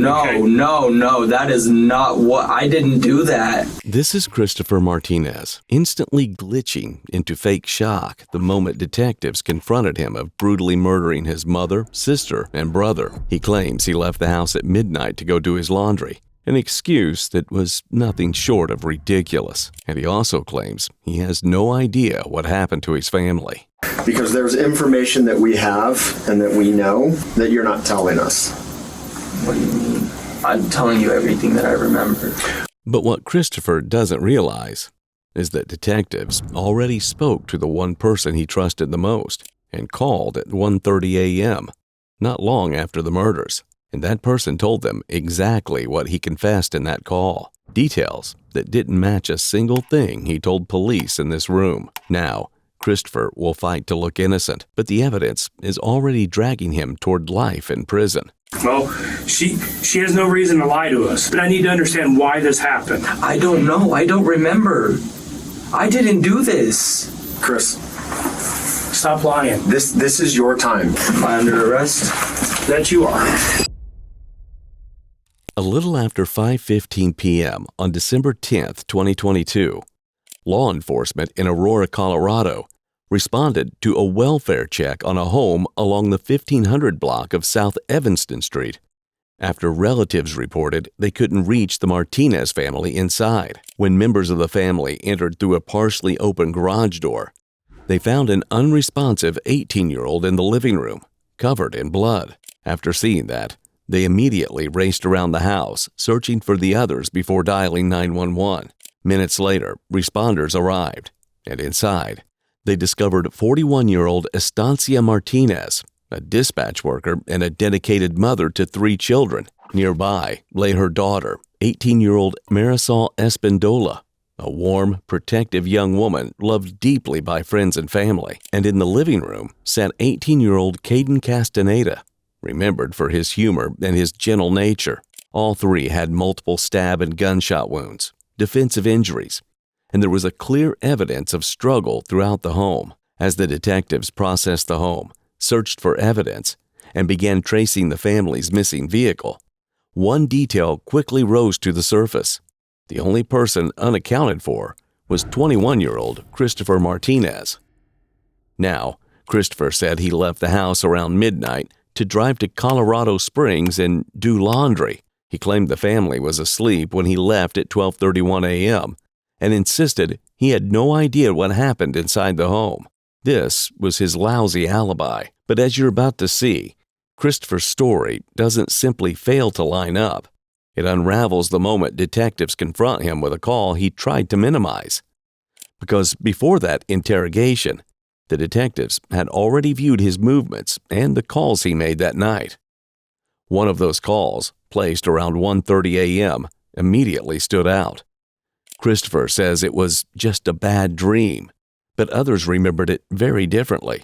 no, that is not what, I didn't do that. This is Christopher Martinez, instantly glitching into fake shock the moment detectives confronted him of brutally murdering his mother, sister, and brother. He claims he left the house at midnight to go do his laundry, an excuse that was nothing short of ridiculous. And he also claims he has no idea what happened to his family. Because there's information that we have and that we know that you're not telling us. What do you mean? I'm telling you everything that I remember. But what Christopher doesn't realize is that detectives already spoke to the one person he trusted the most and called at 1:30 a.m., not long after the murders. And that person told them exactly what he confessed in that call. Details that didn't match a single thing he told police in this room. Now, Christopher will fight to look innocent, but the evidence is already dragging him toward life in prison. Well, she has no reason to lie to us, but I need to understand why this happened. I don't know. I don't remember. I didn't do this. Chris, stop lying. This is your time. Am I under arrest? That you are. A little after 5:15 p.m. on December 10th, 2022, law enforcement in Aurora, Colorado, responded to a welfare check on a home along the 1500 block of South Evanston Street after relatives reported they couldn't reach the Martinez family inside. When members of the family entered through a partially open garage door, they found an unresponsive 18-year-old in the living room, covered in blood. After seeing that, they immediately raced around the house, searching for the others before dialing 911. Minutes later, responders arrived, and inside, they discovered 41-year-old Estancia Martinez, a dispatch worker and a dedicated mother to 3 children. Nearby lay her daughter, 18-year-old Marisol Espindola, a warm, protective young woman loved deeply by friends and family. And in the living room sat 18-year-old Caden Castaneda, remembered for his humor and his gentle nature. All 3 had multiple stab and gunshot wounds, defensive injuries, and there was a clear evidence of struggle throughout the home. As the detectives processed the home, searched for evidence, and began tracing the family's missing vehicle, one detail quickly rose to the surface. The only person unaccounted for was 21-year-old Christopher Martinez. Now, Christopher said he left the house around midnight to drive to Colorado Springs and do laundry. He claimed the family was asleep when he left at 12:31 a.m. and insisted he had no idea what happened inside the home. This was his lousy alibi. But as you're about to see, Christopher's story doesn't simply fail to line up. It unravels the moment detectives confront him with a call he tried to minimize. Because before that interrogation, the detectives had already viewed his movements and the calls he made that night. One of those calls, placed around 1:30 a.m., immediately stood out. Christopher says it was just a bad dream, but others remembered it very differently.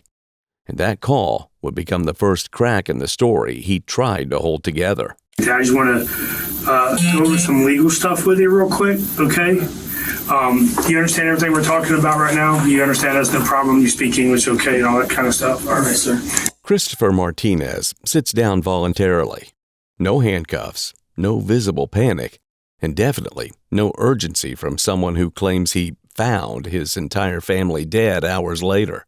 And that call would become the first crack in the story he tried to hold together. I just want to go over some legal stuff with you real quick, okay? You understand everything we're talking about right now? You understand that's no problem, you speak English okay, and all that kind of stuff? All right, sir. Christopher Martinez sits down voluntarily. No handcuffs, no visible panic, and definitely no urgency from someone who claims he found his entire family dead hours later.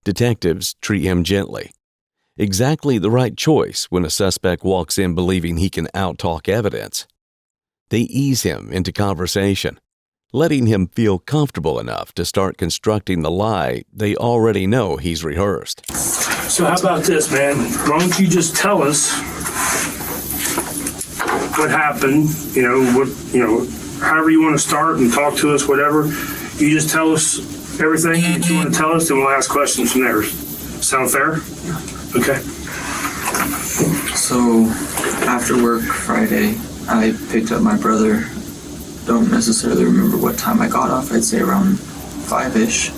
Detectives treat him gently. Exactly the right choice when a suspect walks in believing he can outtalk evidence. They ease him into conversation, letting him feel comfortable enough to start constructing the lie they already know he's rehearsed. So how about this, man? Why don't you just tell us what happened, however you want to start and talk to us, whatever. You just tell us everything that you want to tell us, and we'll ask questions from there. Sound fair? Okay. So, after work Friday, I picked up my brother. Don't necessarily remember what time I got off. I'd say around 5-ish.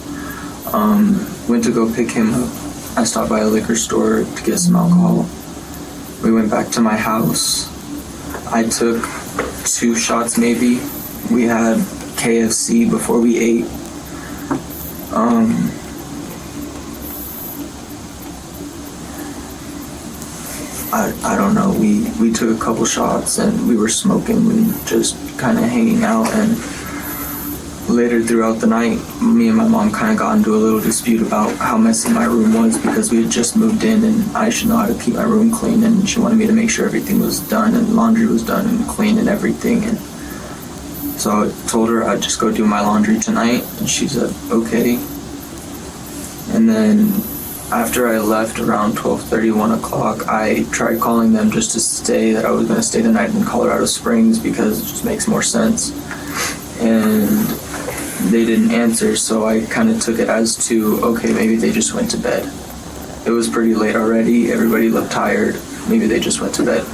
Went to go pick him up. I stopped by a liquor store to get some alcohol. We went back to my house. I took 2 shots maybe. We had KFC before we ate. I don't don't know, we took a couple shots and we were smoking and just kind of hanging out. And later throughout the night, me and my mom kind of got into a little dispute about how messy my room was, because we had just moved in and I should know how to keep my room clean, and she wanted me to make sure everything was done and laundry was done and clean and everything. And so I told her I'd just go do my laundry tonight, and she said okay. And then after I left around 12:30, 1 o'clock, I tried calling them just to say that I was going to stay the night in Colorado Springs because it just makes more sense. And they didn't answer, so I kind of took it as to, okay, maybe they just went to bed. It was pretty late already, everybody looked tired, maybe they just went to bed.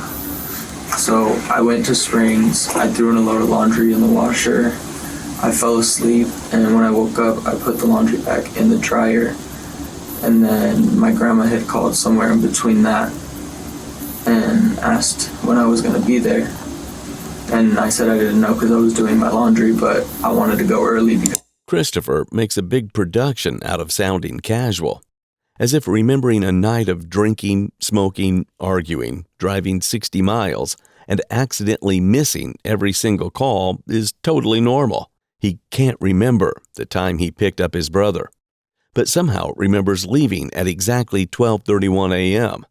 So I went to Springs, I threw in a load of laundry in the washer, I fell asleep, and when I woke up, I put the laundry back in the dryer. And then my grandma had called somewhere in between that and asked when I was going to be there. And I said I didn't know because I was doing my laundry, but I wanted to go early because Christopher makes a big production out of sounding casual, as if remembering a night of drinking, smoking, arguing, driving 60 miles, and accidentally missing every single call is totally normal. He can't remember the time he picked up his brother, but somehow remembers leaving at exactly 12:31 a.m.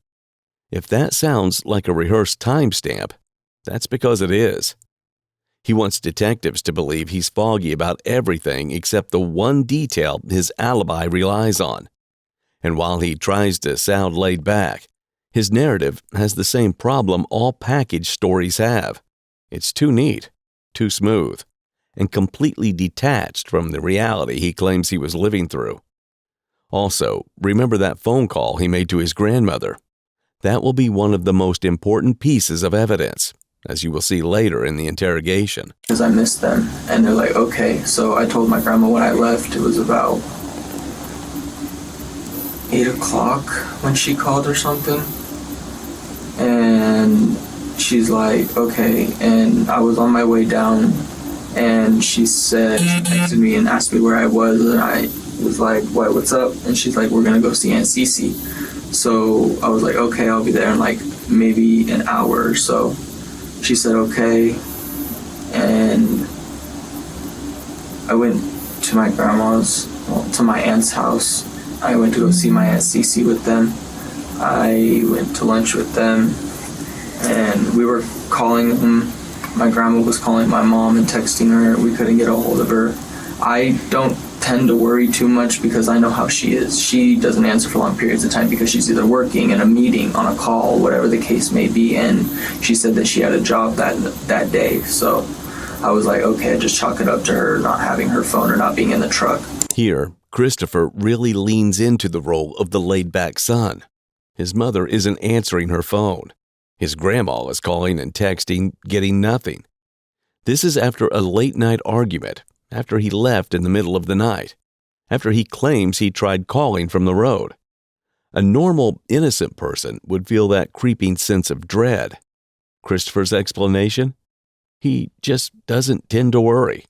If that sounds like a rehearsed timestamp, that's because it is. He wants detectives to believe he's foggy about everything except the one detail his alibi relies on. And while he tries to sound laid back, his narrative has the same problem all package stories have. It's too neat, too smooth, and completely detached from the reality he claims he was living through. Also, remember that phone call he made to his grandmother. That will be one of the most important pieces of evidence, as you will see later in the interrogation. I missed them. And they're like, okay. So I told my grandma when I left, it was about 8 o'clock when she called or something. And she's like, okay. And I was on my way down, and she texted me and asked me where I was, and I was like, what's up? And she's like, we're gonna go see Aunt Cece. So I was like, okay, I'll be there in like maybe an hour or so. She said okay, and I went to my grandma's, to my aunt's house. I went to go see my Aunt Cece with them. I went to lunch with them, and we were calling them. My grandma was calling my mom and texting her. We couldn't get a hold of her. I don't tend to worry too much because I know how she is. She doesn't answer for long periods of time because she's either working, in a meeting, on a call, whatever the case may be. And she said that she had a job that day. So I was like, okay, I just chalk it up to her not having her phone or not being in the truck. Here, Christopher really leans into the role of the laid-back son. His mother isn't answering her phone. His grandma is calling and texting, getting nothing. This is after a late-night argument, after he left in the middle of the night, after he claims he tried calling from the road. A normal, innocent person would feel that creeping sense of dread. Christopher's explanation? He just doesn't tend to worry.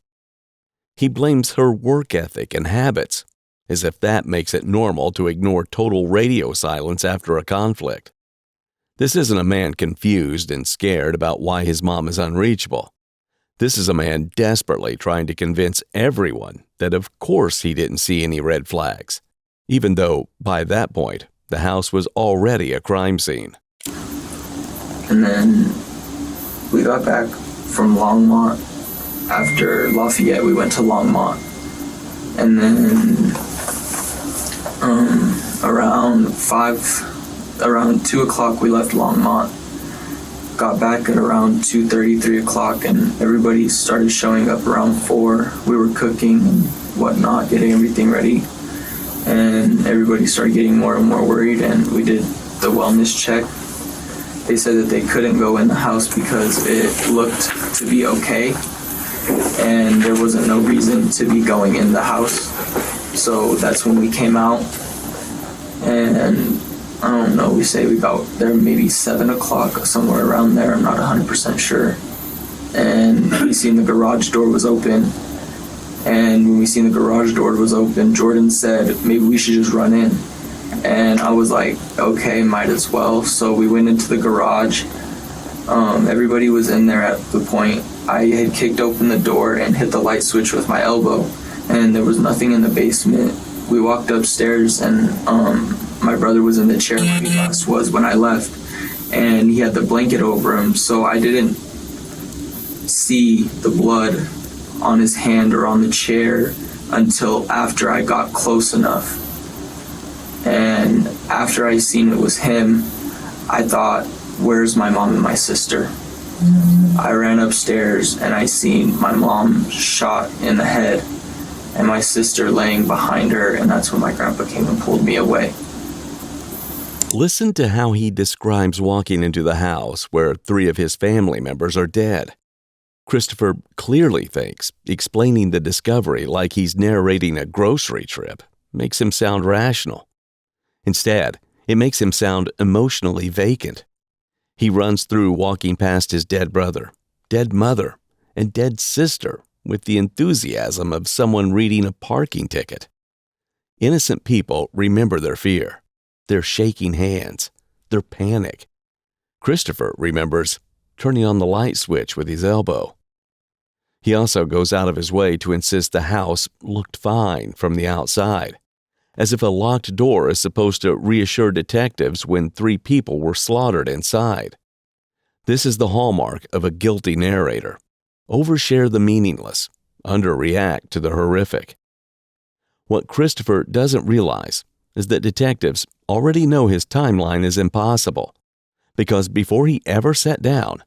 He blames her work ethic and habits, as if that makes it normal to ignore total radio silence after a conflict. This isn't a man confused and scared about why his mom is unreachable. This is a man desperately trying to convince everyone that of course he didn't see any red flags, even though, by that point, the house was already a crime scene. And then we got back from Longmont. After Lafayette, we went to Longmont. And then around 2 o'clock, we left Longmont. Got back at around 2:30, 3 o'clock, and everybody started showing up around 4. We were cooking and whatnot, getting everything ready. And everybody started getting more and more worried, and we did the wellness check. They said that they couldn't go in the house because it looked to be okay, and there wasn't no reason to be going in the house. So that's when we came out, and I don't know, we say we got there maybe 7 o'clock, somewhere around there, I'm not 100% sure. And we seen the garage door was open. And when we seen the garage door was open, Jordan said, maybe we should just run in. And I was like, okay, might as well. So we went into the garage. Everybody was in there at the point. I had kicked open the door and hit the light switch with my elbow, and there was nothing in the basement. We walked upstairs, and my brother was in the chair where he last was when I left, and he had the blanket over him, so I didn't see the blood on his hand or on the chair until after I got close enough. And after I seen it was him, I thought, where's my mom and my sister? I ran upstairs and I seen my mom shot in the head and my sister laying behind her, and that's when my grandpa came and pulled me away. Listen to how he describes walking into the house where 3 of his family members are dead. Christopher clearly thinks explaining the discovery like he's narrating a grocery trip makes him sound rational. Instead, it makes him sound emotionally vacant. He runs through walking past his dead brother, dead mother, and dead sister with the enthusiasm of someone reading a parking ticket. Innocent people remember their fear, their shaking hands, their panic. Christopher remembers turning on the light switch with his elbow. He also goes out of his way to insist the house looked fine from the outside, as if a locked door is supposed to reassure detectives when 3 people were slaughtered inside. This is the hallmark of a guilty narrator. Overshare the meaningless, underreact to the horrific. What Christopher doesn't realize is that detectives already know his timeline is impossible, because before he ever sat down,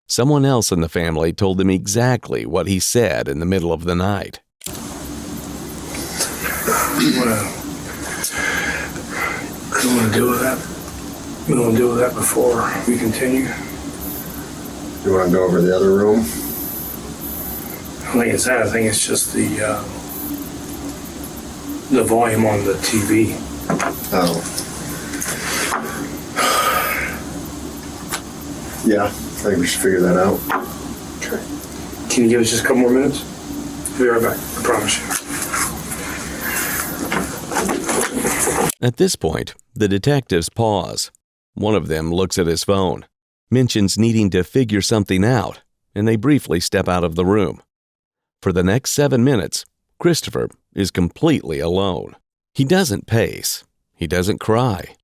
someone else in the family told him exactly what he said in the middle of the night. You want to deal with that? We want to deal with that before we continue. You want to go over the other room? I think it's that. I think it's just the volume on the TV. Oh. Yeah, I think we should figure that out. Okay. Can you give us just a couple more minutes? We'll be right back. I promise you. At this point, the detectives pause. One of them looks at his phone, mentions needing to figure something out, and they briefly step out of the room. For the next 7 minutes, Christopher is completely alone. He doesn't pace. He doesn't cry.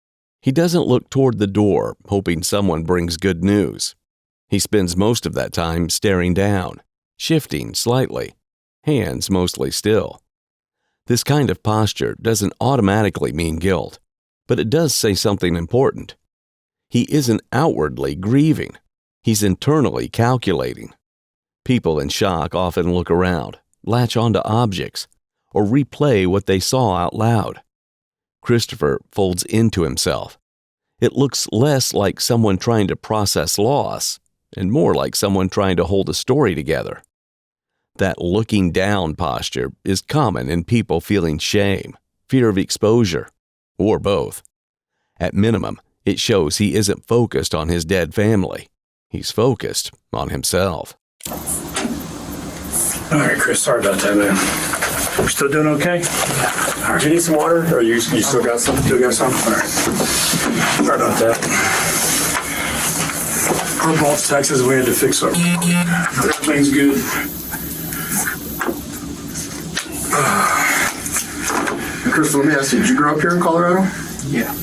He doesn't look toward the door, hoping someone brings good news. He spends most of that time staring down, shifting slightly, hands mostly still. This kind of posture doesn't automatically mean guilt, but it does say something important. He isn't outwardly grieving. He's internally calculating. People in shock often look around, latch onto objects, or replay what they saw out loud. Christopher folds into himself. It looks less like someone trying to process loss and more like someone trying to hold a story together. That looking down posture is common in people feeling shame, fear of exposure, or both. At minimum, it shows he isn't focused on his dead family. He's focused on himself. All right, Chris, sorry about that, man. We still doing okay? All right. Do you need some water, or you still got some? Still got some? All right. Sorry about that. Our boss Texas, we had to fix up. Everything's good. Chris, let me ask you, did you grow up here in Colorado? Yeah.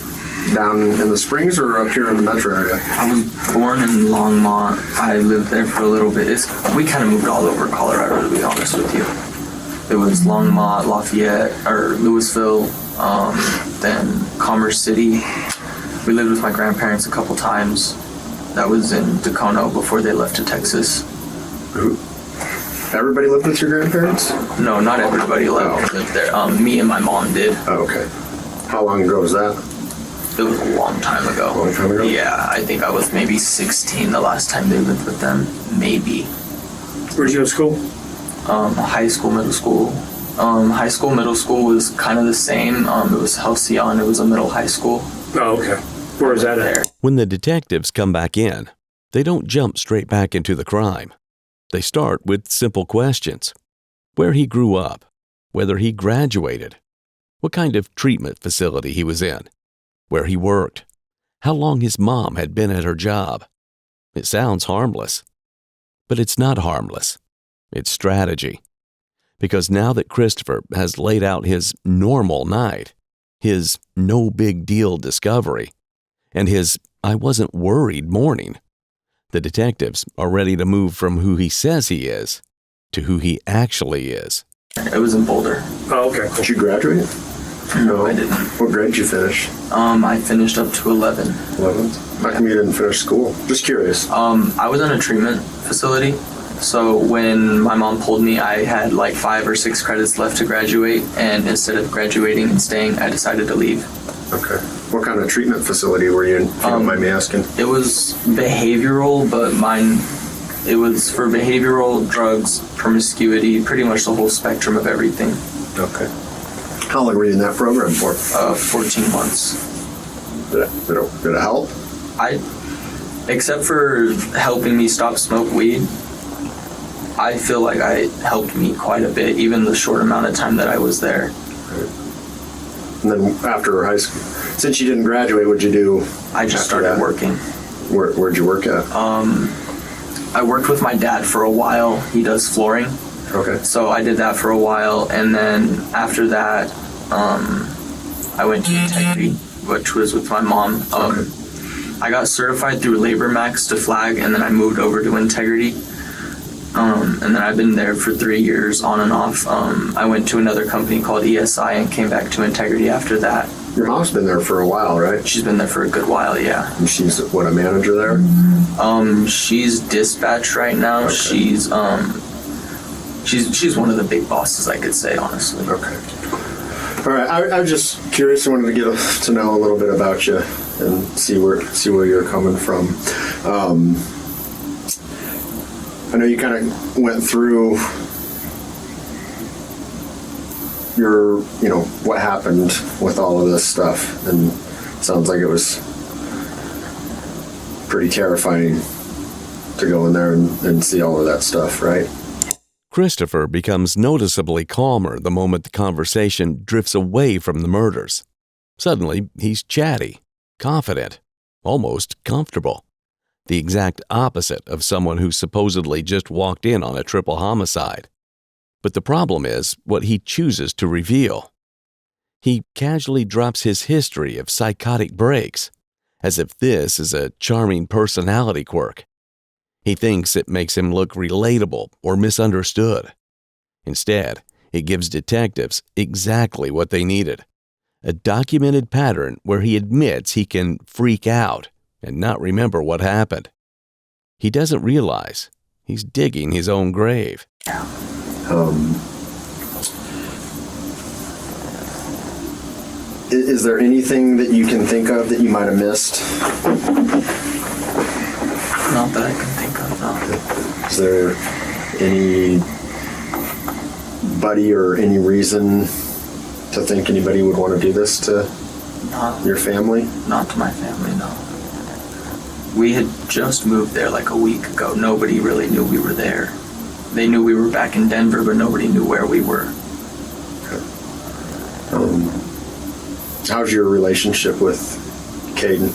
Down in the Springs or up here in the metro area? I was born in Longmont. I lived there for a little bit. We kind of moved all over Colorado, to be honest with you. It was Longmont, Lafayette, or Louisville, then Commerce City. We lived with my grandparents a couple times. That was in Dacono before they left to Texas. Everybody lived with your grandparents? No, not everybody lived there. Me and my mom did. Oh, okay. How long ago was that? It was a long time ago. Long time ago? Yeah, I think I was maybe 16 the last time they lived with them. Maybe. Where'd you go to school? High school, middle school. High school, middle school was kind of the same. It was Halcyon. It was a middle high school. Oh, okay. Where was that at? When the detectives come back in, they don't jump straight back into the crime. They start with simple questions. Where he grew up, whether he graduated, what kind of treatment facility he was in, where he worked, how long his mom had been at her job. It sounds harmless, but it's not harmless. It's strategy. Because now that Christopher has laid out his normal night, his no big deal discovery, and his I wasn't worried morning, the detectives are ready to move from who he says he is to who he actually is. It was in Boulder. Oh, okay. Did you graduate? No, I didn't. What grade did you finish? I finished up to 11. 11th? How come you didn't finish school? Just curious. I was in a treatment facility. So when my mom pulled me, I had like 5 or 6 credits left to graduate. And instead of graduating and staying, I decided to leave. Okay. What kind of treatment facility were you in, if you don't mind me asking? It was behavioral, but it was for behavioral, drugs, promiscuity, pretty much the whole spectrum of everything. Okay. How long were you in that program for? 14 months. Did it help? Except for helping me stop smoke weed, I feel like it helped me quite a bit, even the short amount of time that I was there. Right. And then after high school, since you didn't graduate, what'd you do? I just started working. Where'd you work at? I worked with my dad for a while. He does flooring. Okay. So I did that for a while, and then after that, I went to Integrity, which was with my mom. Okay. I got certified through LaborMax to flag, and then I moved over to Integrity. And then I've been there for 3 years on and off. I went to another company called ESI and came back to Integrity after that. Your mom's been there for a while, right? She's been there for a good while, yeah. And she's, what, a manager there? She's dispatch right now. Okay. She's one of the big bosses, I could say, honestly. Okay. All right. I was just curious. I wanted to get to know a little bit about you and see where you're coming from. I know you kind of went through your, what happened with all of this stuff, and it sounds like it was pretty terrifying to go in there and see all of that stuff, right? Christopher becomes noticeably calmer the moment the conversation drifts away from the murders. Suddenly, he's chatty, confident, almost comfortable. The exact opposite of someone who supposedly just walked in on a triple homicide. But the problem is what he chooses to reveal. He casually drops his history of psychotic breaks, as if this is a charming personality quirk. He thinks it makes him look relatable or misunderstood. Instead, it gives detectives exactly what they needed. A documented pattern where he admits he can freak out and not remember what happened. He doesn't realize he's digging his own grave. Is there anything that you can think of that you might have missed? Not that I can think of, no. Is there anybody or any reason to think anybody would want to do this to your family? Not to my family, no. We had just moved there like a week ago. Nobody really knew we were there. They knew we were back in Denver, but nobody knew where we were. How's your relationship with Caden?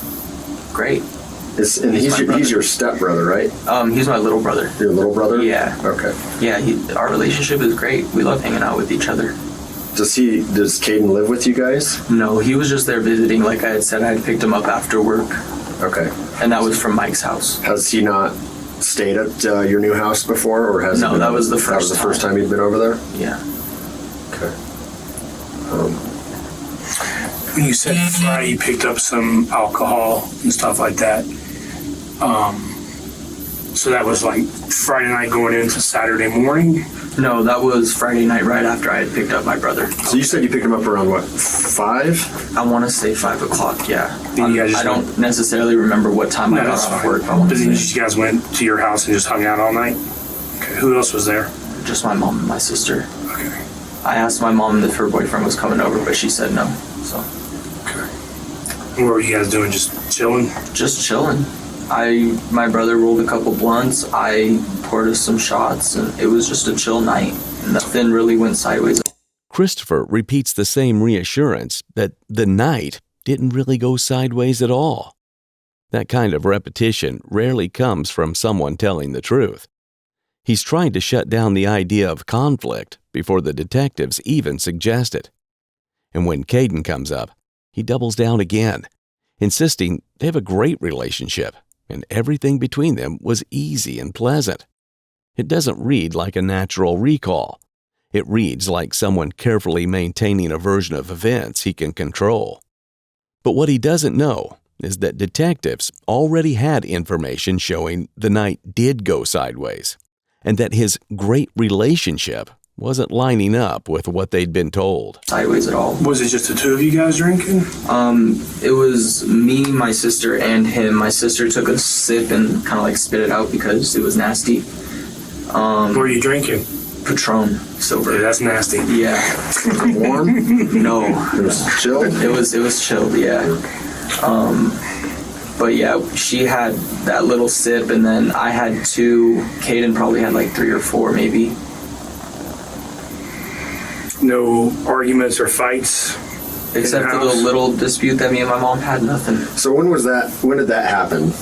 Great. He's your stepbrother, right? He's my little brother. Your little brother? Yeah. Okay. Yeah, our relationship is great. We love hanging out with each other. Does Caden live with you guys? No, he was just there visiting. Like I had said, I had picked him up after work. Okay. And that was from Mike's house. Has he not stayed at your new house before, or has? No, that was the first. That was the first time he'd been over there. Yeah. Okay. When you said Friday, you picked up some alcohol and stuff like that. So that was like Friday night going into Saturday morning? No, that was Friday night right after I had picked up my brother. So you said you picked him up around, what, 5? I want to say 5 o'clock, yeah. Then you guys I don't necessarily remember what time I got off work. But then you guys went to your house and just hung out all night? Okay. Who else was there? Just my mom and my sister. Okay. I asked my mom if her boyfriend was coming over, but she said no. So. Okay. What were you guys doing? Just chilling? Just chilling. My brother rolled a couple blunts. I poured us some shots, and it was just a chill night. Nothing really went sideways. Christopher repeats the same reassurance that the night didn't really go sideways at all. That kind of repetition rarely comes from someone telling the truth. He's trying to shut down the idea of conflict before the detectives even suggest it. And when Caden comes up, he doubles down again, insisting they have a great relationship and everything between them was easy and pleasant. It doesn't read like a natural recall. It reads like someone carefully maintaining a version of events he can control. But what he doesn't know is that detectives already had information showing the night did go sideways, and that his great relationship wasn't lining up with what they'd been told. Sideways at all. Was it just the two of you guys drinking? It was me, my sister, and him. My sister took a sip and kind of like spit it out because it was nasty. What were you drinking? Patron, silver. Yeah, that's nasty. Yeah. Warm? No. It was chilled? It was chilled, yeah. But yeah, she had that little sip, and then I had 2. Caden probably had like 3 or 4, maybe. No arguments or fights? Except for the little dispute that me and my mom had, nothing. So when did that happen?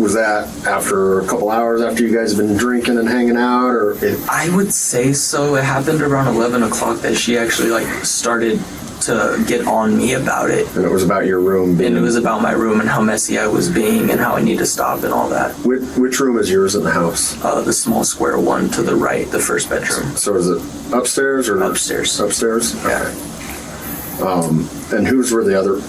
Was that after a couple hours after you guys have been drinking and hanging out, or? I would say so. It happened around 11 o'clock that she actually like started to get on me about it. And it was about your room being... And it was about my room and how messy I was being and how I need to stop and all that. Which room is yours in the house? The small square one to the right, the first bedroom. So is it upstairs or? Upstairs. Upstairs? Yeah. Okay. And whose were the other?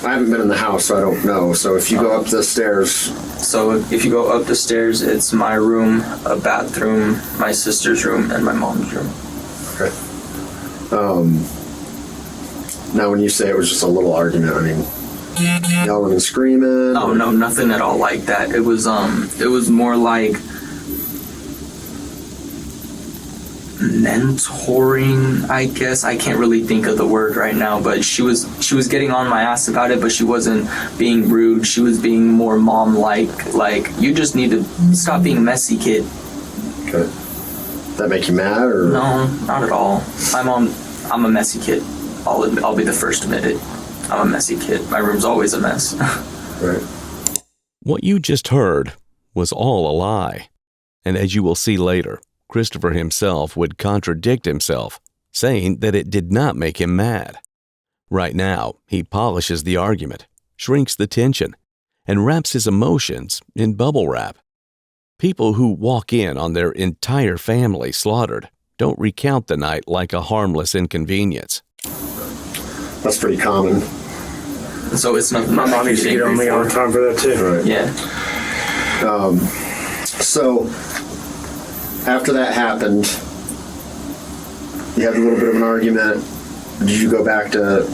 I haven't been in the house, so I don't know. So if you go up the stairs... So if you go up the stairs, it's my room, a bathroom, my sister's room, and my mom's room. Okay. Now when you say it was just a little argument, I mean, yelling and screaming? Oh, no, nothing at all like that. It was more like mentoring, I guess. I can't really think of the word right now, but she was getting on my ass about it, but she wasn't being rude. She was being more mom-like, like, you just need to stop being a messy kid. Okay. That make you mad, or? No, not at all. I'm a messy kid. I'll be the first to admit it. I'm a messy kid. My room's always a mess. Right. What you just heard was all a lie. And as you will see later, Christopher himself would contradict himself, saying that it did not make him mad. Right now, he polishes the argument, shrinks the tension, and wraps his emotions in bubble wrap. People who walk in on their entire family slaughtered don't recount the night like a harmless inconvenience. That's pretty common. So it's not My mom used to get on me all the time for that too. Right. Yeah. So, after that happened, you had a little bit of an argument. Did you go back to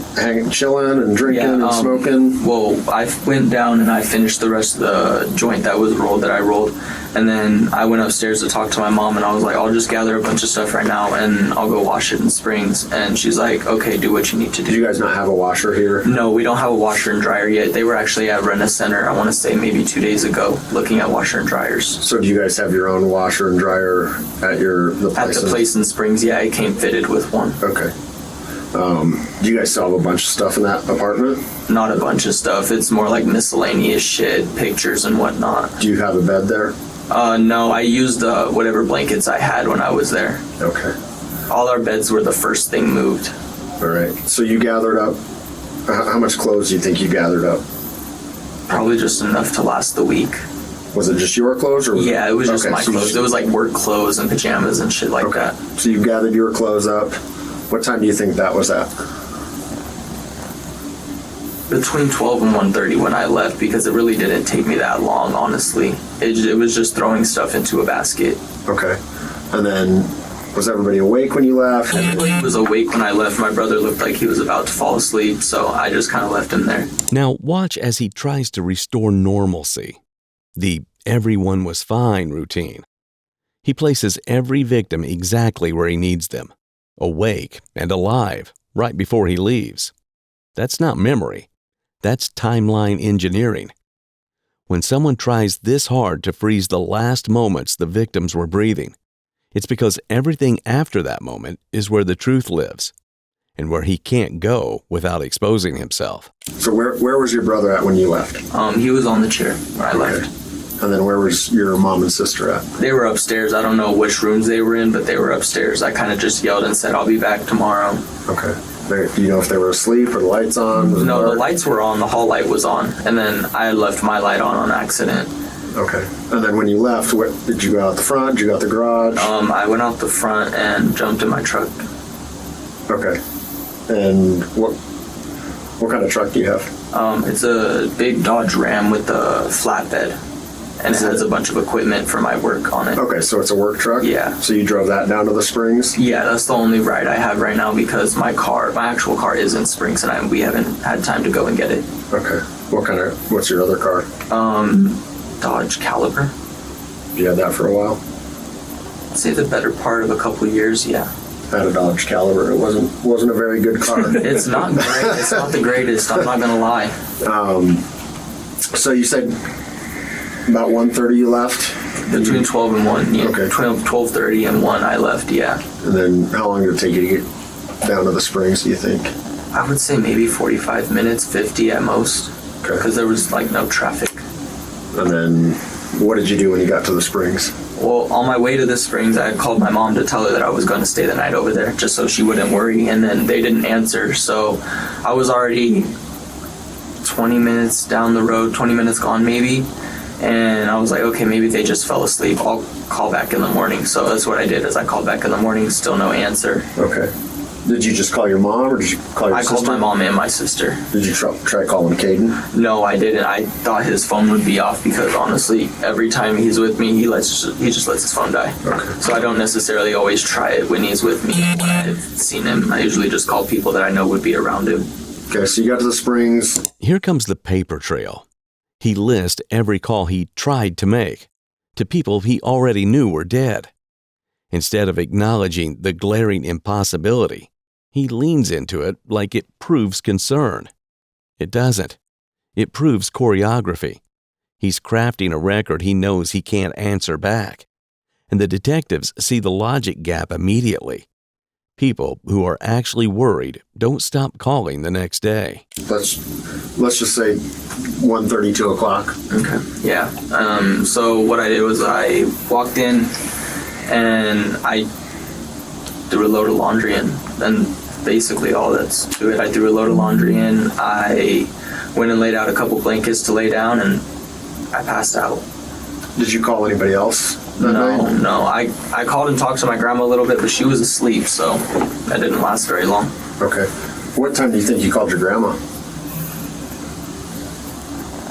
chilling and drinking and smoking? Well, I went down and I finished the rest of the joint that was rolled, that I rolled. And then I went upstairs to talk to my mom, and I was like, I'll just gather a bunch of stuff right now and I'll go wash it in Springs. And she's like, okay, do what you need to do. Did you guys not have a washer here? No, we don't have a washer and dryer yet. They were actually at Rena Center, I want to say maybe 2 days ago, looking at washer and dryers. So do you guys have your own washer and dryer at the place? At the place in Springs, yeah, it came fitted with one. Okay. Do you guys still have a bunch of stuff in that apartment? Not a bunch of stuff. It's more like miscellaneous shit, pictures and whatnot. Do you have a bed there? No, I used whatever blankets I had when I was there. Okay. All our beds were the first thing moved. All right. So you gathered up, how much clothes do you think you gathered up? Probably just enough to last the week. Was it just your clothes? Or Yeah, it was just my so clothes. It was like work clothes and pajamas and shit like that. So you gathered your clothes up. What time do you think that was at? Between 12 and 1:30 when I left, because it really didn't take me that long, honestly. It was just throwing stuff into a basket. Okay. And then, was everybody awake when you left? Everybody was awake when I left. My brother looked like he was about to fall asleep, so I just kind of left him there. Now watch as he tries to restore normalcy, the everyone was fine routine. He places every victim exactly where he needs them, awake and alive, right before he leaves. That's not memory. That's timeline engineering. When someone tries this hard to freeze the last moments the victims were breathing, it's because everything after that moment is where the truth lives. and where he can't go without exposing himself. So where was your brother at when you left? He was on the chair where I left. And then where was your mom and sister at? They were upstairs. I don't know which rooms they were in, but they were upstairs. I kind of just yelled and said, I'll be back tomorrow. Okay. Do you know if they were asleep or the lights on? No, the lights were on. The hall light was on. And then I left my light on accident. Okay. And then when you left, did you go out the front? Did you go out the garage? I went out the front and jumped in my truck. Okay. And what kind of truck do you have? It's a big Dodge Ram with a flatbed. And it has a bunch of equipment for my work on it. Okay, so it's a work truck? Yeah. So you drove that down to the Springs? Yeah, that's the only ride I have right now because my actual car is in Springs and we haven't had time to go and get it. Okay. What's your other car? Dodge Caliber. You had that for a while? I'd say the better part of a couple years, yeah. I had a Dodge Caliber. It wasn't a very good car. It's not great. It's not the greatest. I'm not gonna lie. So you said about 1:30 you left? Between 12 and 1. Yeah. Okay. 12:30 and 1 I left, yeah. And then how long did it take you to get down to the Springs, do you think? I would say maybe 45 minutes, 50 at most. Okay. Because there was no traffic. And then what did you do when you got to the Springs? Well, on my way to the Springs, I had called my mom to tell her that I was going to stay the night over there, just so she wouldn't worry, and then they didn't answer, so I was already 20 minutes down the road, 20 minutes gone maybe, and I was like, okay, maybe they just fell asleep. I'll call back in the morning. So that's what I did, is I called back in the morning, still no answer. Okay. Did you just call your mom, or did you call your sister? I called my mom and my sister. Did you try calling Caden? No, I didn't. I thought his phone would be off because honestly, every time he's with me, he just lets his phone die. Okay. So I don't necessarily always try it when he's with me. When I've seen him, I usually just call people that I know would be around him. Okay, so you got to the Springs. Here comes the paper trail. He lists every call he tried to make to people he already knew were dead. Instead of acknowledging the glaring impossibility, he leans into it like it proves concern. It doesn't. It proves choreography. He's crafting a record he knows he can't answer back. And the detectives see the logic gap immediately. People who are actually worried don't stop calling the next day. Let's just say 1:30, 2 o'clock. Okay. Yeah. So what I did was I walked in and I threw a load of laundry in. And basically all that's to it. I threw a load of laundry in. I went and laid out a couple blankets to lay down, and I passed out. Did you call anybody else that night? No. I called and talked to my grandma a little bit, but she was asleep, so that didn't last very long. Okay. What time do you think you called your grandma?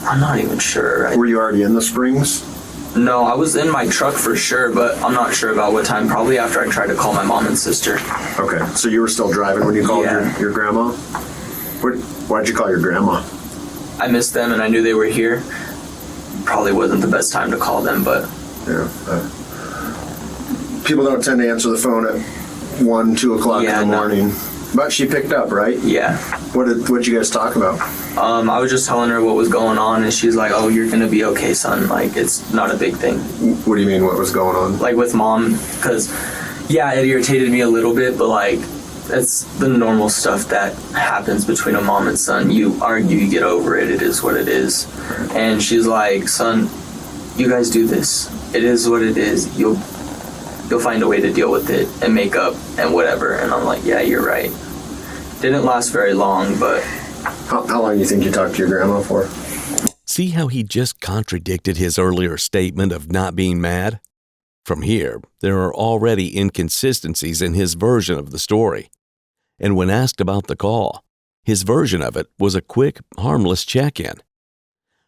I'm not even sure. Were you already in the Springs? No, I was in my truck for sure, but I'm not sure about what time. Probably after I tried to call my mom and sister. Okay, so you were still driving when you called Yeah. your grandma? Why'd you call your grandma? I missed them and I knew they were here. Probably wasn't the best time to call them, but... Yeah. People don't tend to answer the phone at 1, 2 o'clock in the morning. But she picked up, right? Yeah. What'd you guys talk about? I was just telling her what was going on, and she's like, oh, you're gonna be okay, son. Like, it's not a big thing. What do you mean, what was going on? Like, with mom, because, yeah, it irritated me a little bit, but, like, it's the normal stuff that happens between a mom and son. You argue, you get over it. It is what it is. And she's like, son, you guys do this. It is what it is. You'll find a way to deal with it and make up and whatever. And I'm like, yeah, you're right. Didn't last very long, but... How long do you think you talked to your grandma for? See how he just contradicted his earlier statement of not being mad? From here, there are already inconsistencies in his version of the story. And when asked about the call, his version of it was a quick, harmless check-in.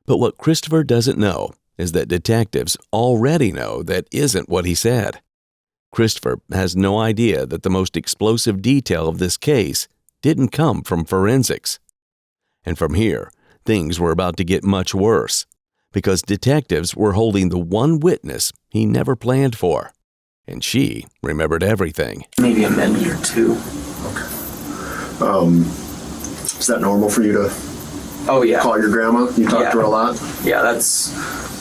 But what Christopher doesn't know is that detectives already know that isn't what he said. Christopher has no idea that the most explosive detail of this case didn't come from forensics. And from here, things were about to get much worse, because detectives were holding the one witness he never planned for, and she remembered everything. Maybe a minute or two. Okay. Is that normal for you to call your grandma? You talk to her a lot? Yeah,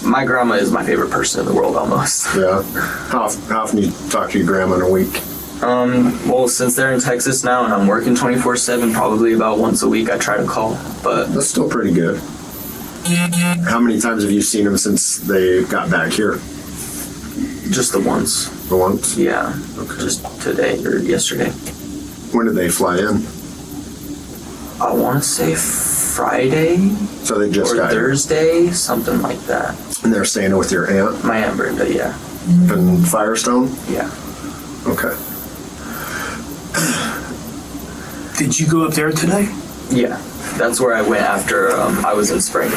my grandma is my favorite person in the world almost. Yeah. How often do you talk to your grandma in a week? Well, since they're in Texas now and I'm working 24/7, probably about once a week I try to call, but That's still pretty good. How many times have you seen them since they got back here? just the once. The once? Yeah, Okay. just today or yesterday. When did they fly in? I want to say Friday So they just or got here. Thursday, something like that. And they're staying with your aunt My Aunt Brenda, yeah. in Firestone? Yeah. Okay. Did you go up there today? Yeah, that's where I went after I was in Springs.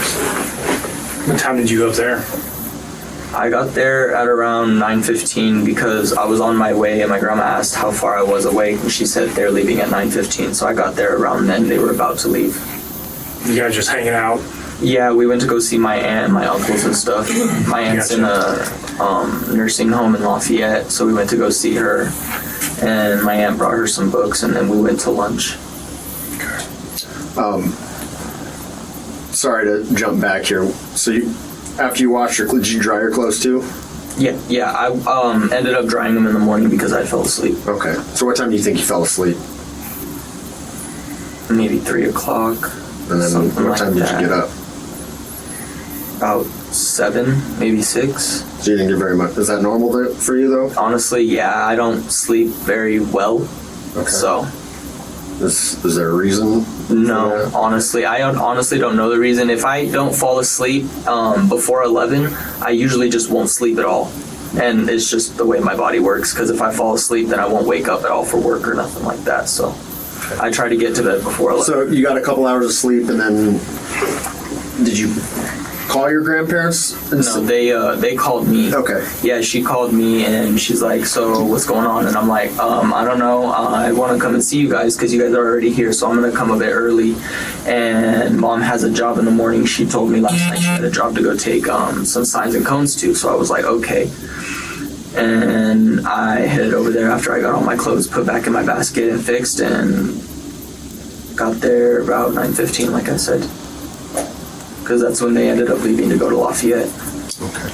What time did you go up there? I got there at around 9:15 because I was on my way and my grandma asked how far I was away and she said they're leaving at 9:15. So I got there around then. They were about to leave. You guys just hanging out? Yeah, we went to go see my aunt and my uncles and stuff. My aunt's in a nursing home in Lafayette, so we went to go see her. And my aunt brought her some books and then we went to lunch. Sorry to jump back here. So you, after you washed your clothes, did you dry your clothes too? Yeah, I ended up drying them in the morning because I fell asleep. Okay. So what time do you think you fell asleep? Maybe 3 o'clock. And then something what like time did that. you get up? About 7, maybe 6. So you didn't get very much. Is that normal for you though? Honestly, yeah, I don't sleep very well. Okay. So, Is there a reason? no, for that? honestly, I honestly don't know the reason. If I don't fall asleep before 11, I usually just won't sleep at all. And it's just the way my body works, because if I fall asleep, then I won't wake up at all for work or nothing like that. So, I try to get to bed before 11. So you got a couple hours of sleep, and then did you call your grandparents? No, they called me. Okay. Yeah, she called me and she's like, so what's going on? And I'm like, I don't know. I want to come and see you guys because you guys are already here. So I'm going to come a bit early. And Mom has a job in the morning. She told me last night she had a job to go take some signs and cones to. So I was like, okay. And I headed over there after I got all my clothes put back in my basket and fixed, and got there about 9:15, like I said. Because that's when they ended up leaving to go to Lafayette. Okay.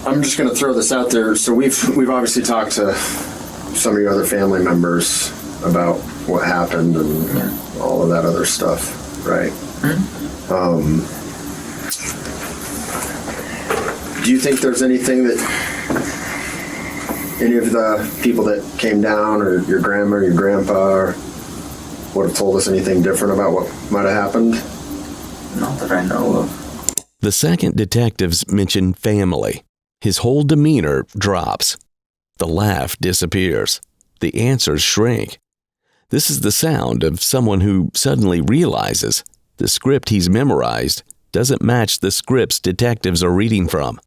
I'm just going to throw this out there. So we've obviously talked to some of your other family members about what happened and all of that other stuff, right? Do you think there's anything that any of the people that came down, or your grandma or your grandpa, would have told us anything different about what might have happened? Not that I know of. The second detectives mention family. His whole demeanor drops. The laugh disappears. The answers shrink. This is the sound of someone who suddenly realizes the script he's memorized doesn't match the scripts detectives are reading from.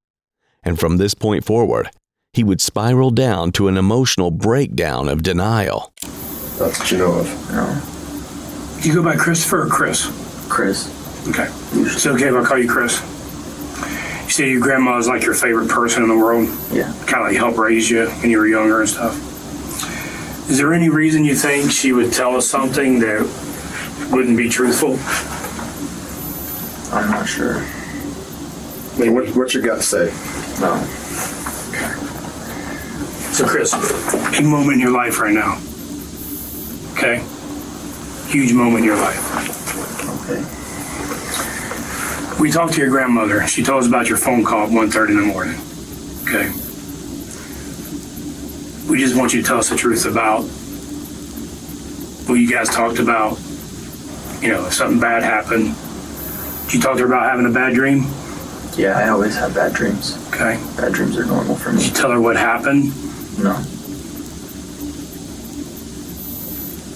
And from this point forward, he would spiral down to an emotional breakdown of denial. That's what you know of. No. Do you go by Christopher or Chris? Chris. Okay. It's okay if I call you Chris? You say your grandma is like your favorite person in the world? Yeah. Kind of like helped raise you when you were younger and stuff. Is there any reason you think she would tell us something that wouldn't be truthful? I'm not sure. I mean, what's your gut say? No. So Chris, big moment in your life right now. Okay? Huge moment in your life. Okay. We talked to your grandmother. She told us about your phone call at 1:30 in the morning. Okay? We just want you to tell us the truth about what you guys talked about. You know, if something bad happened. Did you talk to her about having a bad dream? Yeah, I always have bad dreams. Okay. Bad dreams are normal for Did me. you tell her what happened? No.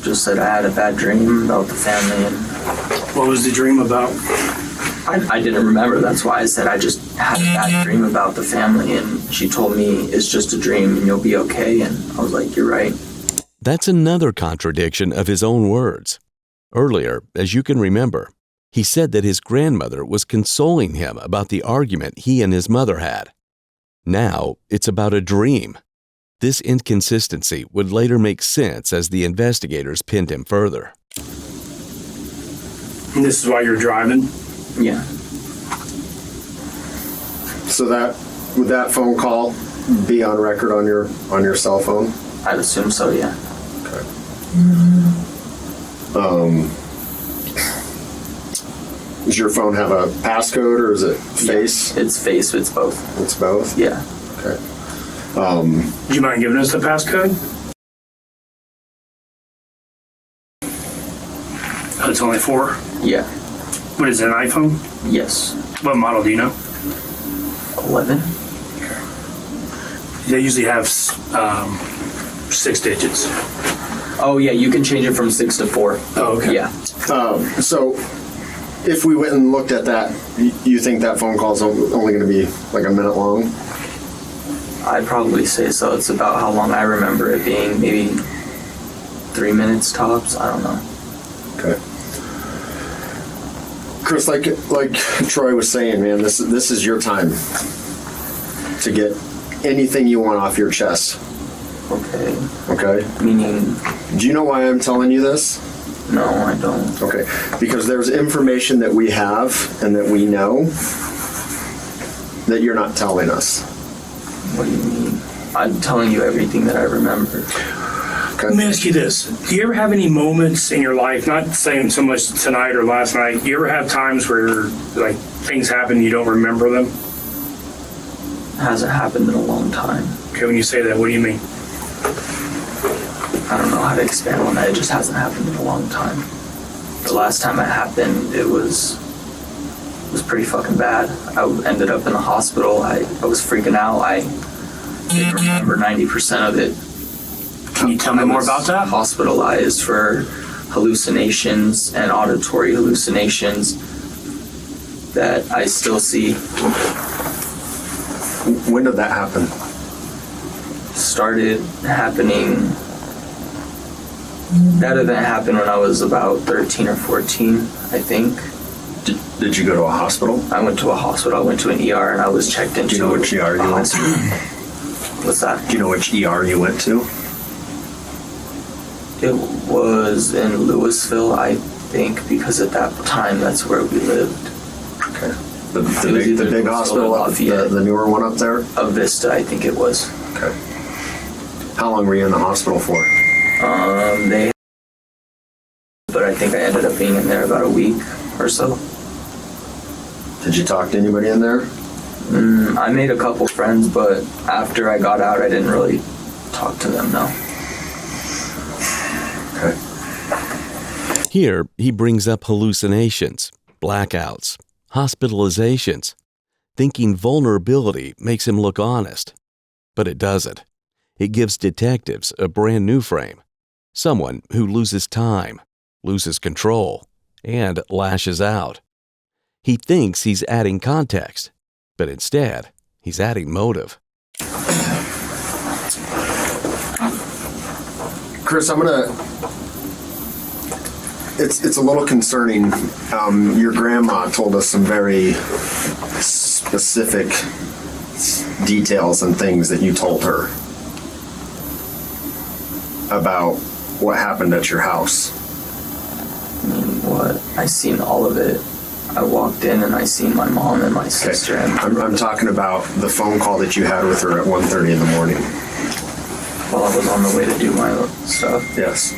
Just said I had a bad dream about the family, and What was the dream about? I didn't remember. That's why I said I just had a bad dream about the family, and she told me it's just a dream and you'll be okay. And I was like, you're right. That's another contradiction of his own words. Earlier, as you can remember, he said that his grandmother was consoling him about the argument he and his mother had. Now, it's about a dream. This inconsistency would later make sense as the investigators pinned him further. And this is why you're driving? Yeah. So would that phone call be on record on your cell phone? I'd assume so, yeah. Okay. Does your phone have a passcode or is it face? Yeah, it's face, it's both. It's both? Yeah. Okay. Do you mind giving us the passcode? Oh, it's only 4? Yeah. What is it, an iPhone? Yes. What model do you know? 11? They usually have 6 digits. Oh, yeah, you can change it from 6 to 4. Oh, okay. Yeah. So if we went and looked at that, you think that phone call is only going to be like a minute long? I'd probably say so. It's about how long I remember it being, maybe 3 minutes tops. I don't know. Okay. Chris, like Troy was saying, man, this is your time to get anything you want off your chest. Okay. Okay? Meaning, Do you know why I'm telling you this? no, I don't. Okay. Because there's information that we have and that we know that you're not telling us. What do you mean? I'm telling you everything that I remember. Okay? Let me ask you this. Do you ever have any moments in your life, not saying so much tonight or last night, do you ever have times where like things happen and you don't remember them? It hasn't happened in a long time. Okay, when you say that, what do you mean? I don't know how to expand on that. It just hasn't happened in a long time. The last time it happened, it was pretty fucking bad. I ended up in the hospital. I was freaking out. I didn't remember 90% of it. Can you tell me more about that? Hospitalized for hallucinations and auditory hallucinations that I still see. When did that happen? Started happening. That event happened when I was about 13 or 14, I think. Did you go to a hospital? I went to a hospital. I went to an ER and I was checked into. Do you know which ER you went to? What's that? Do you know which ER you went to? It was in Louisville, I think, because at that time that's where we lived. Okay. The It was big either Louisville hospital, or Lafayette. the newer one up there? A Vista, I think it was. Okay. How long were you in the hospital for? But I think I ended up being in there about a week or so. Did you talk to anybody in there? I made a couple friends, but after I got out, I didn't really talk to them, no. Okay. Here, he brings up hallucinations, blackouts, hospitalizations, thinking vulnerability makes him look honest. But it doesn't. It gives detectives a brand new frame. Someone who loses time, loses control, and lashes out. He thinks he's adding context, but instead, he's adding motive. Chris, it's a little concerning. Your grandma told us some very specific details and things that you told her about what happened at your house. I mean, what? I seen all of it. I walked in and I seen my mom and my sister. Okay. I'm talking about the phone call that you had with her at 1:30 in the morning. While I was on the way to do my stuff. Yes.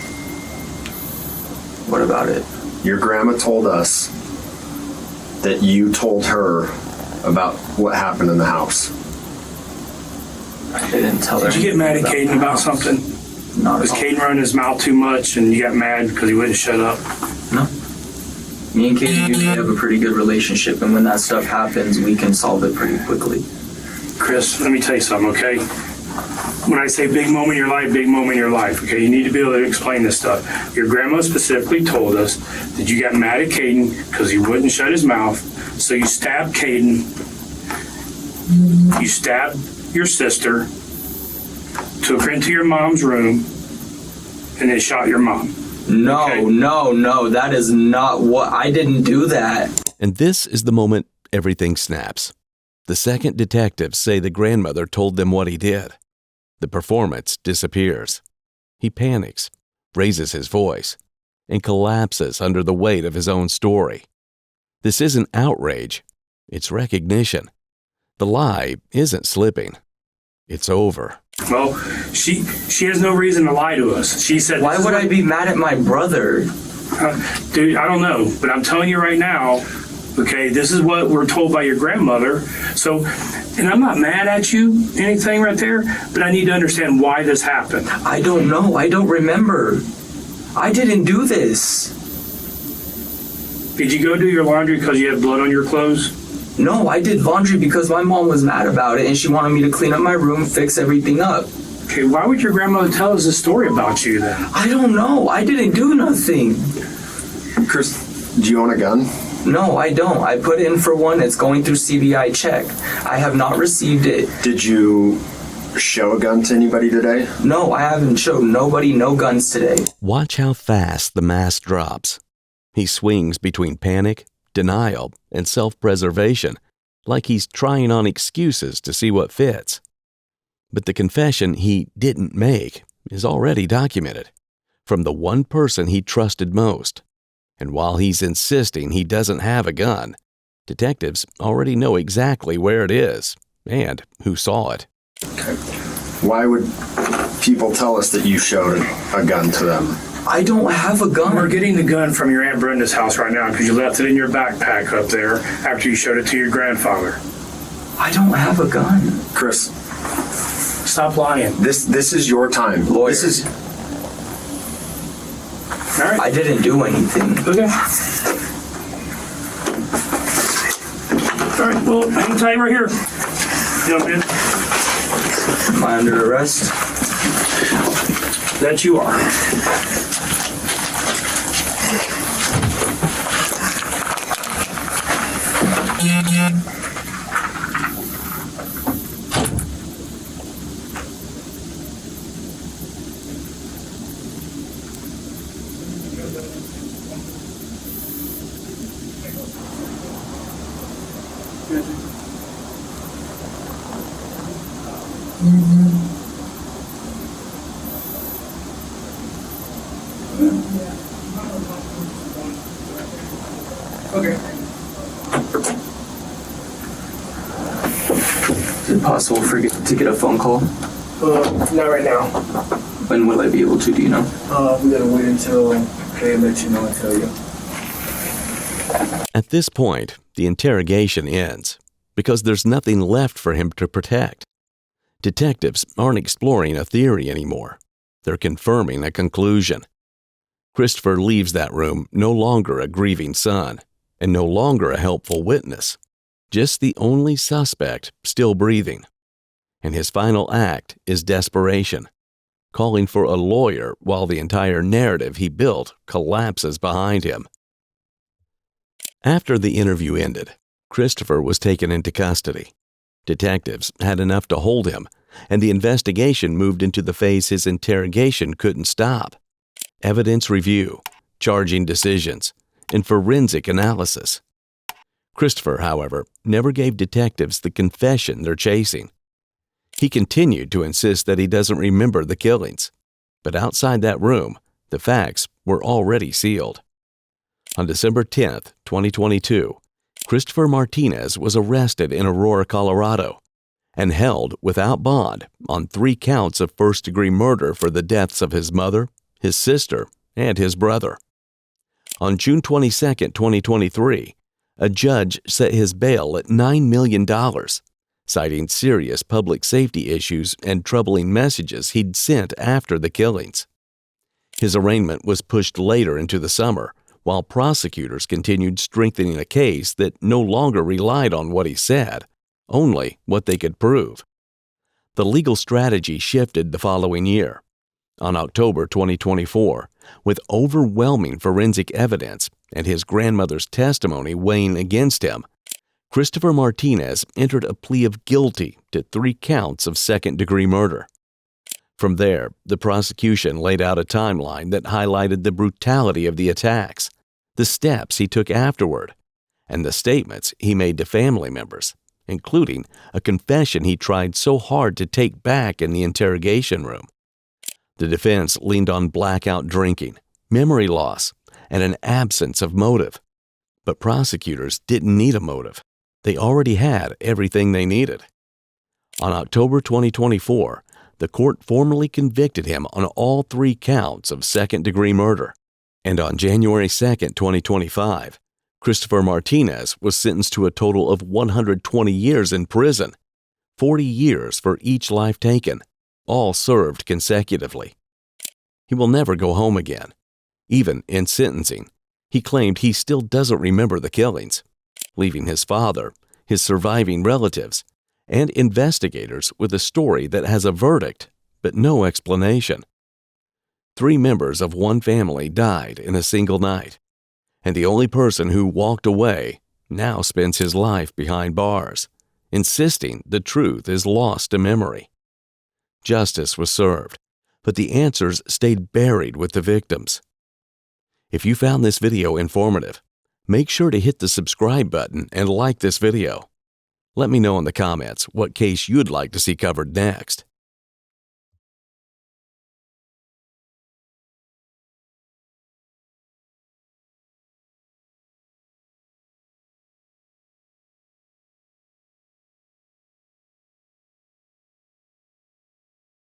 What about it? Your grandma told us that you told her about what happened in the house. I didn't tell her. Did you get mad at Caden about something? Not Was at all. Caden running his mouth too much and you got mad because he wouldn't shut up? No. Me and Katie usually have a pretty good relationship, and when that stuff happens, we can solve it pretty quickly. Chris, let me tell you something, okay? When I say big moment in your life, big moment in your life, okay? You need to be able to explain this stuff. Your grandma specifically told us that you got mad at Caden because he wouldn't shut his mouth, so you stabbed Caden. You stabbed your sister, took her into your mom's room, and then shot your mom. No, Okay. no, that is not what. I didn't do that. And this is the moment everything snaps. The second detectives say the grandmother told them what he did. The performance disappears. He panics, raises his voice, and collapses under the weight of his own story. This isn't outrage, it's recognition. The lie isn't slipping. It's over. Well, she has no reason to lie to us. She said, Why would I be mad at my brother? dude, I don't know, but I'm telling you right now, okay, this is what we're told by your grandmother. So, and I'm not mad at you, anything right there, but I need to understand why this happened. I don't know. I don't remember. I didn't do this. Did you go do your laundry because you had blood on your clothes? No, I did laundry because my mom was mad about it and she wanted me to clean up my room, fix everything up. Okay, why would your grandmother tell us this story about you then? I don't know. I didn't do nothing. Chris, do you own a gun? No, I don't. I put in for one. It's going through CBI check. I have not received it. Did you show a gun to anybody today? No, I haven't showed nobody no guns today. Watch how fast the mask drops. He swings between panic, denial, and self-preservation, like he's trying on excuses to see what fits. But the confession he didn't make is already documented from the one person he trusted most. And while he's insisting he doesn't have a gun, detectives already know exactly where it is and who saw it. Okay. Why would people tell us that you showed a gun to them? I don't have a gun. We're getting the gun from your Aunt Brenda's house right now because you left it in your backpack up there after you showed it to your grandfather. I don't have a gun. Chris, Stop lying. this is your time. Lawyer. This is All right. I didn't do anything. Okay. All right, well, I'm going to tell you right here. Jump in. Am I under arrest? That you are. Is it possible to get a phone call? Not right now. When will I be able to, do you know? We gotta wait until they let you know and tell you. At this point, the interrogation ends because there's nothing left for him to protect. Detectives aren't exploring a theory anymore. They're confirming a conclusion. Christopher leaves that room no longer a grieving son and no longer a helpful witness, just the only suspect still breathing. And his final act is desperation, calling for a lawyer while the entire narrative he built collapses behind him. After the interview ended, Christopher was taken into custody. Detectives had enough to hold him, and the investigation moved into the phase his interrogation couldn't stop. Evidence review, charging decisions, and forensic analysis. Christopher, however, never gave detectives the confession they're chasing. He continued to insist that he doesn't remember the killings, but outside that room, the facts were already sealed. On December 10th, 2022, Christopher Martinez was arrested in Aurora, Colorado, and held without bond on 3 counts of first-degree murder for the deaths of his mother, his sister, and his brother. On June 22, 2023, a judge set his bail at $9 million, citing serious public safety issues and troubling messages he'd sent after the killings. His arraignment was pushed later into the summer, while prosecutors continued strengthening a case that no longer relied on what he said, only what they could prove. The legal strategy shifted the following year. On October 2024, with overwhelming forensic evidence and his grandmother's testimony weighing against him, Christopher Martinez entered a plea of guilty to 3 counts of second-degree murder. From there, the prosecution laid out a timeline that highlighted the brutality of the attacks, the steps he took afterward, and the statements he made to family members, including a confession he tried so hard to take back in the interrogation room. The defense leaned on blackout drinking, memory loss, and an absence of motive. But prosecutors didn't need a motive. They already had everything they needed. On October 2024, the court formally convicted him on all 3 counts of second-degree murder. And on January 2, 2025, Christopher Martinez was sentenced to a total of 120 years in prison, 40 years for each life taken, all served consecutively. He will never go home again. Even in sentencing, he claimed he still doesn't remember the killings, leaving his father, his surviving relatives, and investigators with a story that has a verdict but no explanation. 3 members of one family died in a single night, and the only person who walked away now spends his life behind bars, insisting the truth is lost to memory. Justice was served, but the answers stayed buried with the victims. If you found this video informative, make sure to hit the subscribe button and like this video. Let me know in the comments what case you'd like to see covered next.